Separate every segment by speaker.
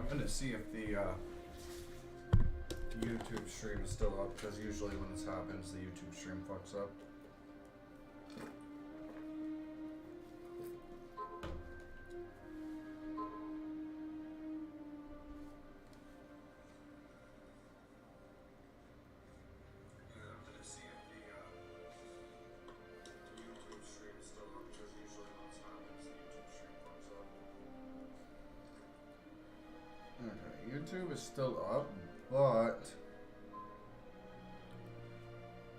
Speaker 1: I'm gonna see if the YouTube stream is still up, because usually when this happens, the YouTube stream fucks up. YouTube is still up, but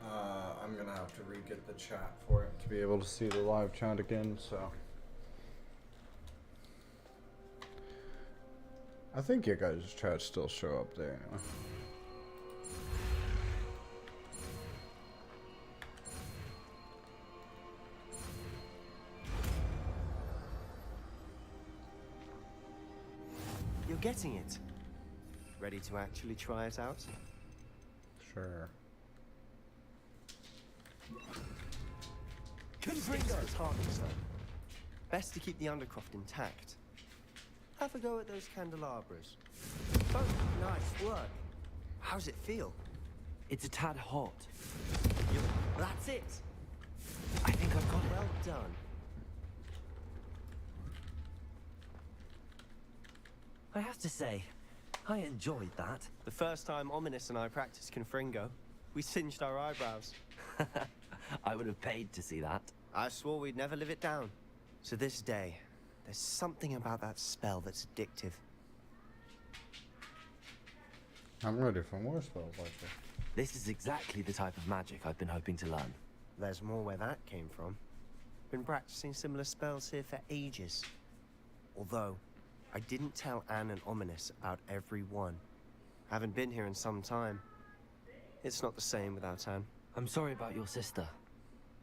Speaker 1: I'm gonna have to re-get the chat for it to be able to see the live chat again, so I think you guys' chat still show up there anyway.
Speaker 2: You're getting it. Ready to actually try it out?
Speaker 1: Sure.
Speaker 2: Confringo's harvest, though. Best to keep the undercroft intact. Have a go at those candelabras. Oh, nice work. How's it feel?
Speaker 3: It's a tad hot.
Speaker 2: That's it.
Speaker 3: I think I've got it.
Speaker 2: Well done.
Speaker 3: I have to say, I enjoyed that.
Speaker 2: The first time Ominous and I practiced Confringo, we singed our eyebrows.
Speaker 3: I would have paid to see that.
Speaker 2: I swore we'd never live it down. To this day, there's something about that spell that's addictive.
Speaker 1: I'm ready for more spells like this.
Speaker 3: This is exactly the type of magic I've been hoping to learn.
Speaker 2: There's more where that came from. Been practicing similar spells here for ages. Although, I didn't tell Anne and Ominous about every one. Haven't been here in some time. It's not the same without Anne.
Speaker 3: I'm sorry about your sister.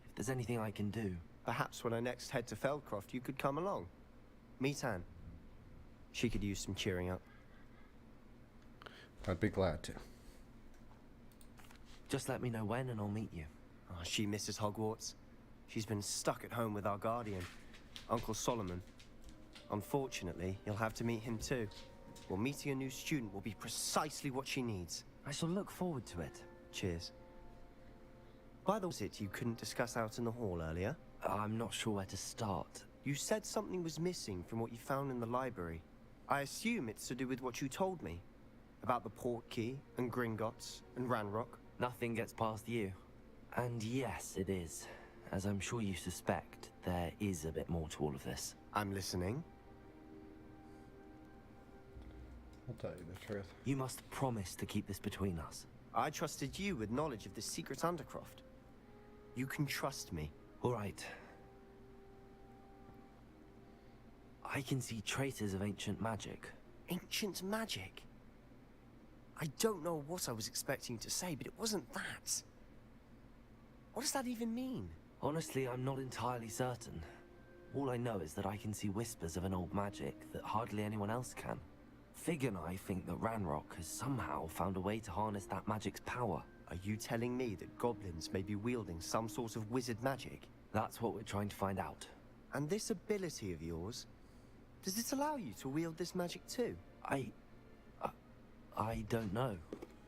Speaker 3: If there's anything I can do...
Speaker 2: Perhaps when I next head to Feldcroft, you could come along. Meet Anne. She could use some cheering up.
Speaker 1: I'd be glad to.
Speaker 3: Just let me know when and I'll meet you.
Speaker 2: Oh, she misses Hogwarts. She's been stuck at home with our guardian, Uncle Solomon. Unfortunately, you'll have to meet him too. Well, meeting a new student will be precisely what she needs.
Speaker 3: I shall look forward to it.
Speaker 2: Cheers. By the way, was it you couldn't discuss out in the hall earlier?
Speaker 3: I'm not sure where to start.
Speaker 2: You said something was missing from what you found in the library. I assume it's to do with what you told me. About the port key, and Gringotts, and Ranrock.
Speaker 3: Nothing gets past you. And yes, it is. As I'm sure you suspect, there is a bit more to all of this.
Speaker 2: I'm listening.
Speaker 1: I'll tell you the truth.
Speaker 3: You must promise to keep this between us.
Speaker 2: I trusted you with knowledge of the secret Undercroft. You can trust me.
Speaker 3: All right. I can see traces of ancient magic.
Speaker 2: Ancient magic? I don't know what I was expecting to say, but it wasn't that. What does that even mean?
Speaker 3: Honestly, I'm not entirely certain. All I know is that I can see whispers of an old magic that hardly anyone else can. Fig and I think that Ranrock has somehow found a way to harness that magic's power.
Speaker 2: Are you telling me that goblins may be wielding some sort of wizard magic?
Speaker 3: That's what we're trying to find out.
Speaker 2: And this ability of yours, does it allow you to wield this magic too?
Speaker 3: I don't know.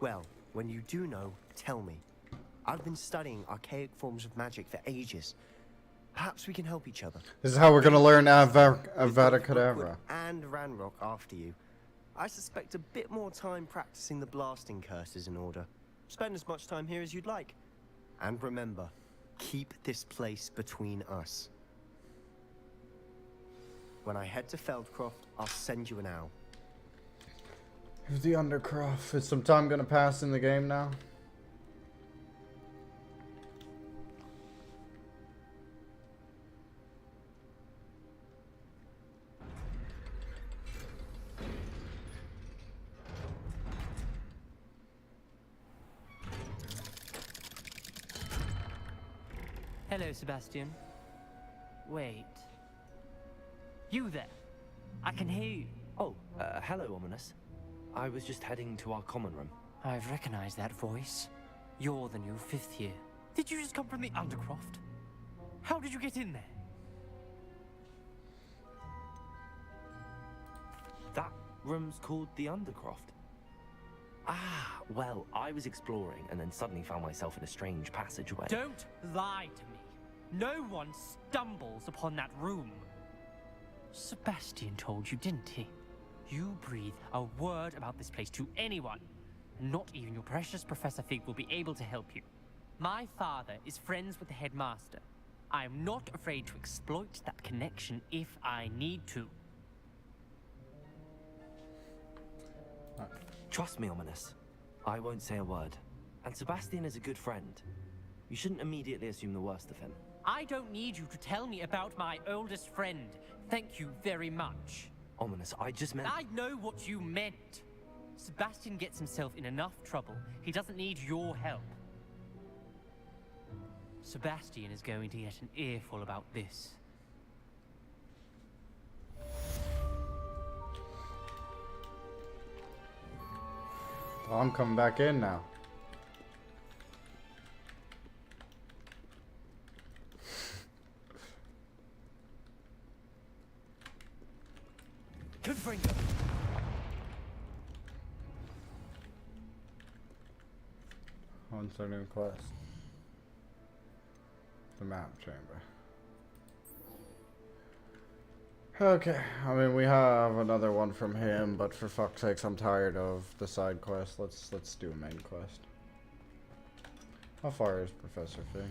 Speaker 2: Well, when you do know, tell me. I've been studying archaic forms of magic for ages. Perhaps we can help each other.
Speaker 1: This is how we're gonna learn Avada Kedavra.
Speaker 2: And Ranrock after you. I suspect a bit more time practicing the blasting curse is in order. Spend as much time here as you'd like. And remember, keep this place between us. When I head to Feldcroft, I'll send you an owl.
Speaker 1: Here's the Undercroft. Is some time gonna pass in the game now?
Speaker 4: Hello, Sebastian. Wait. You there? I can hear you.
Speaker 3: Oh, hello, Ominous. I was just heading to our common room.
Speaker 4: I've recognized that voice. You're the new 5th year. Did you just come from the Undercroft? How did you get in there?
Speaker 3: That room's called the Undercroft? Ah, well, I was exploring and then suddenly found myself in a strange passageway.
Speaker 4: Don't lie to me. No one stumbles upon that room. Sebastian told you, didn't he? You breathe a word about this place to anyone, and not even your precious Professor Fig will be able to help you. My father is friends with the headmaster. I am not afraid to exploit that connection if I need to.
Speaker 3: Trust me, Ominous. I won't say a word. And Sebastian is a good friend. You shouldn't immediately assume the worst of him.
Speaker 4: I don't need you to tell me about my oldest friend. Thank you very much.
Speaker 3: Ominous, I just meant...
Speaker 4: I know what you meant. Sebastian gets himself in enough trouble. He doesn't need your help. Sebastian is going to get an earful about this.
Speaker 1: Oh, I'm coming back in now.
Speaker 4: Confringo.
Speaker 1: What's our new quest? The map chamber. Okay, I mean we have another one from him, but for fuck's sakes, I'm tired of the side quest. Let's do a main quest. How far is Professor Fig?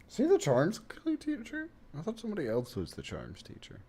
Speaker 1: Is he the charms teacher? I thought somebody else was the charms teacher.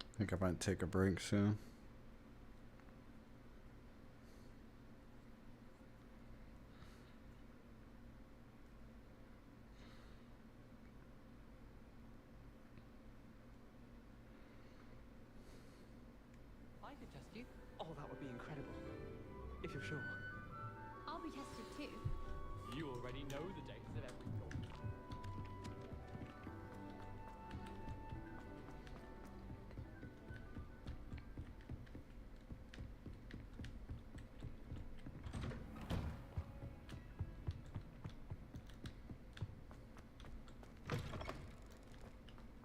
Speaker 1: I think I might take a break soon.
Speaker 5: I could test you. Oh, that would be incredible. If you're sure.
Speaker 6: I'll be tested too.
Speaker 5: You already know the dates of every door.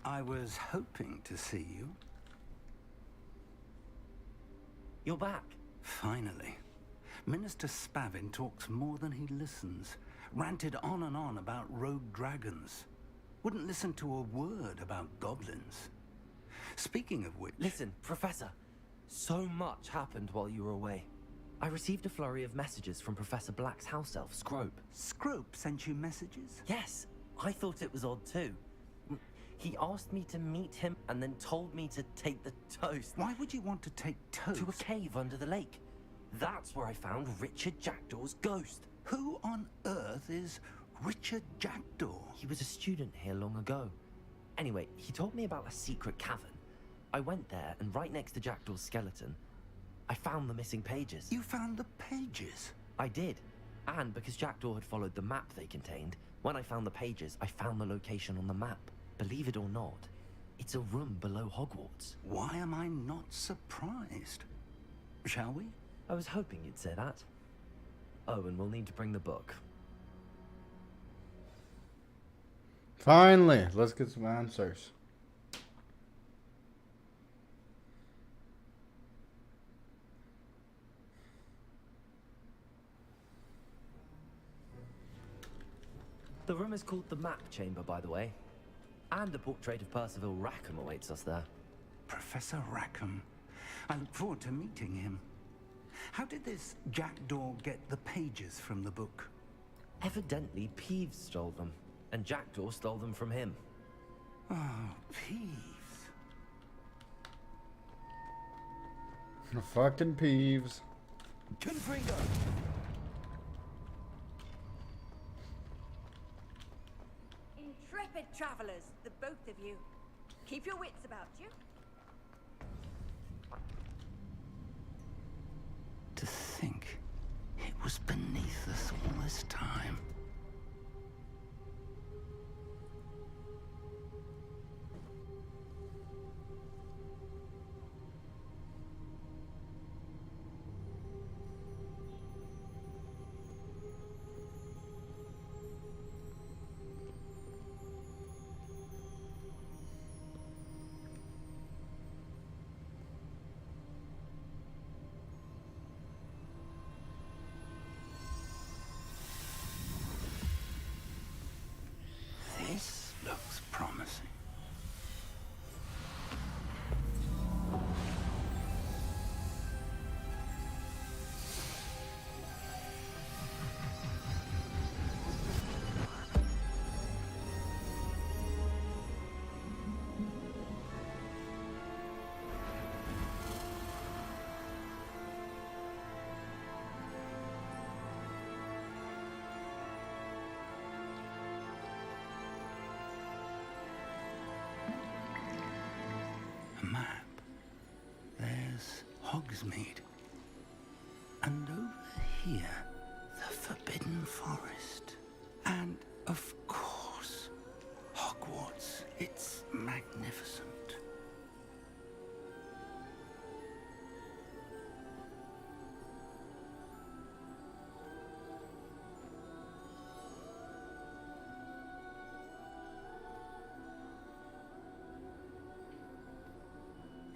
Speaker 7: I was hoping to see you.
Speaker 3: You're back.
Speaker 7: Finally. Minister Spavin talks more than he listens. Ranted on and on about rogue dragons. Wouldn't listen to a word about goblins. Speaking of which...
Speaker 3: Listen, Professor. So much happened while you were away. I received a flurry of messages from Professor Black's house elf, Scrope.
Speaker 7: Scrope sent you messages?
Speaker 3: Yes, I thought it was odd too. He asked me to meet him and then told me to take the toast.
Speaker 7: Why would you want to take toast?
Speaker 3: To a cave under the lake. That's where I found Richard Jackdaw's ghost.
Speaker 7: Who on earth is Richard Jackdaw?
Speaker 3: He was a student here long ago. Anyway, he told me about a secret cavern. I went there, and right next to Jackdaw's skeleton, I found the missing pages.
Speaker 7: You found the pages?
Speaker 3: I did. And because Jackdaw had followed the map they contained, when I found the pages, I found the location on the map. Believe it or not, it's a room below Hogwarts.
Speaker 7: Why am I not surprised? Shall we?
Speaker 3: I was hoping you'd say that. Oh, and we'll need to bring the book.
Speaker 1: Finally, let's get some answers.
Speaker 3: The room is called the Map Chamber, by the way. And a portrait of Percival Rackham awaits us there.
Speaker 7: Professor Rackham. I look forward to meeting him. How did this Jackdaw get the pages from the book?
Speaker 3: Evidently, Peeves stole them. and Jackdaw stole them from him.
Speaker 7: Oh, Peeves.
Speaker 1: Fucking Peeves.
Speaker 3: Confringo!
Speaker 8: Intrepid travelers, the both of you. Keep your wits about you.
Speaker 7: To think it was beneath us all this time. This looks promising. A map. There's Hogsmeade. And over here, the Forbidden Forest. And, of course, Hogwarts. It's magnificent.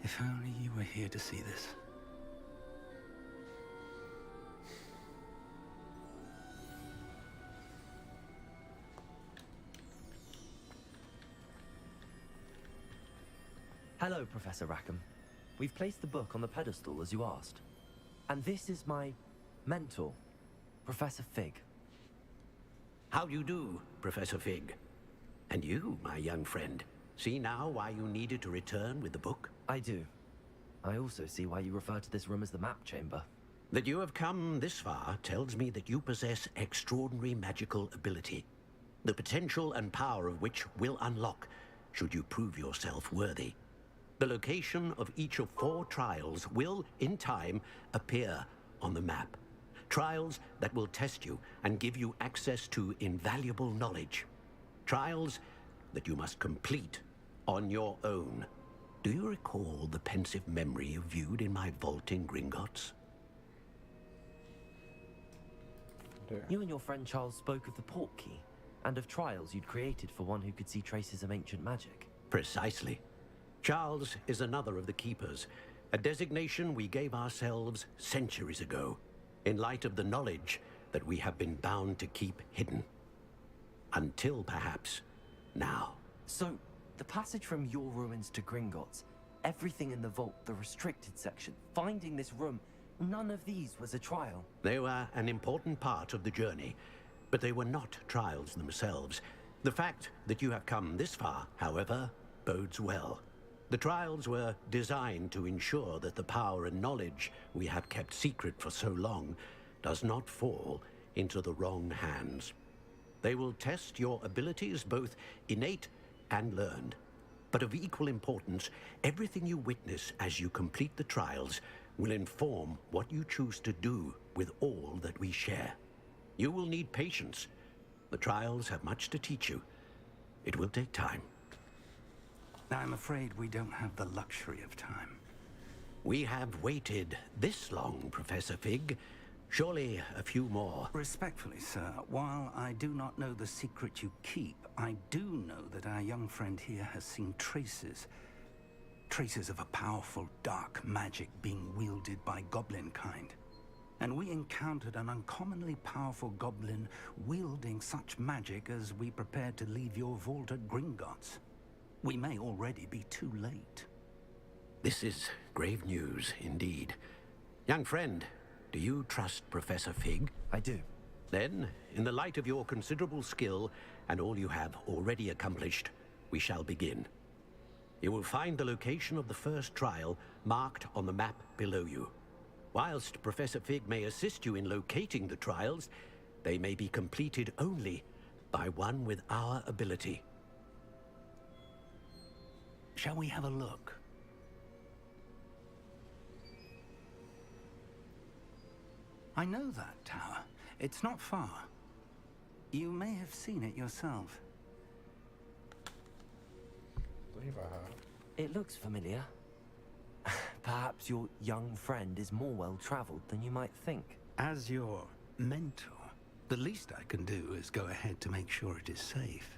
Speaker 7: If only you were here to see this.
Speaker 3: Hello, Professor Rackham. We've placed the book on the pedestal as you asked. And this is my mentor, Professor Fig.
Speaker 9: How do you do, Professor Fig? And you, my young friend, see now why you needed to return with the book?
Speaker 3: I do. I also see why you refer to this room as the map chamber.
Speaker 9: That you have come this far tells me that you possess extraordinary magical ability, the potential and power of which will unlock should you prove yourself worthy. The location of each of 4 trials will, in time, appear on the map. Trials that will test you and give you access to invaluable knowledge. Trials that you must complete on your own. Do you recall the pensive memory you viewed in my vault in Gringotts?
Speaker 3: You and your friend Charles spoke of the port key, and of trials you'd created for one who could see traces of ancient magic.
Speaker 9: Precisely. Charles is another of the Keepers, a designation we gave ourselves centuries ago, in light of the knowledge that we have been bound to keep hidden. Until, perhaps, now.
Speaker 3: So, the passage from your ruins to Gringotts, everything in the vault, the restricted section, finding this room, none of these was a trial.
Speaker 9: They were an important part of the journey, but they were not trials themselves. The fact that you have come this far, however, bodes well. The trials were designed to ensure that the power and knowledge we have kept secret for so long does not fall into the wrong hands. They will test your abilities, both innate and learned. But of equal importance, everything you witness as you complete the trials will inform what you choose to do with all that we share. You will need patience. The trials have much to teach you. It will take time.
Speaker 7: I'm afraid we don't have the luxury of time.
Speaker 9: We have waited this long, Professor Fig. Surely a few more.
Speaker 7: Respectfully, sir, while I do not know the secret you keep, I do know that our young friend here has seen traces. Traces of a powerful dark magic being wielded by goblin kind. And we encountered an uncommonly powerful goblin wielding such magic as we prepared to leave your vault at Gringotts. We may already be too late.
Speaker 9: This is grave news, indeed. Young friend, do you trust Professor Fig?
Speaker 3: I do.
Speaker 9: Then, in the light of your considerable skill and all you have already accomplished, we shall begin. You will find the location of the first trial marked on the map below you. Whilst Professor Fig may assist you in locating the trials, they may be completed only by one with our ability.
Speaker 7: Shall we have a look? I know that tower. It's not far. You may have seen it yourself.
Speaker 1: I believe I have.
Speaker 3: It looks familiar. Perhaps your young friend is more well-traveled than you might think.
Speaker 7: As your mentor, the least I can do is go ahead to make sure it is safe.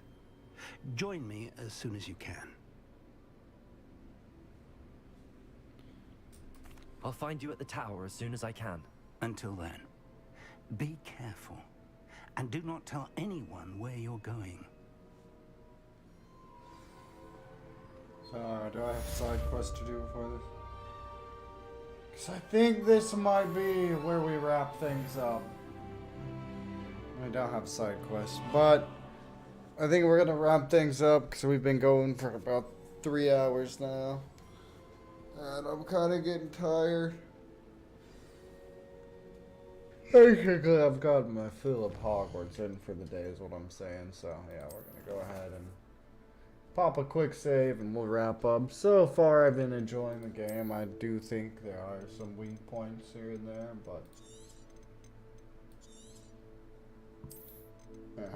Speaker 7: Join me as soon as you can.
Speaker 3: I'll find you at the tower as soon as I can.
Speaker 7: Until then, be careful, and do not tell anyone where you're going.
Speaker 1: So, do I have side quests to do before this? Because I think this might be where we wrap things up. I don't have side quests, but I think we're going to wrap things up because we've been going for about 3 hours now. And I'm kind of getting tired. Basically, I've gotten my fill of Hogwarts in for the day is what I'm saying. So, yeah, we're going to go ahead and pop a quick save and we'll wrap up. So far, I've been enjoying the game. I do think there are some weak points here and there, but yeah.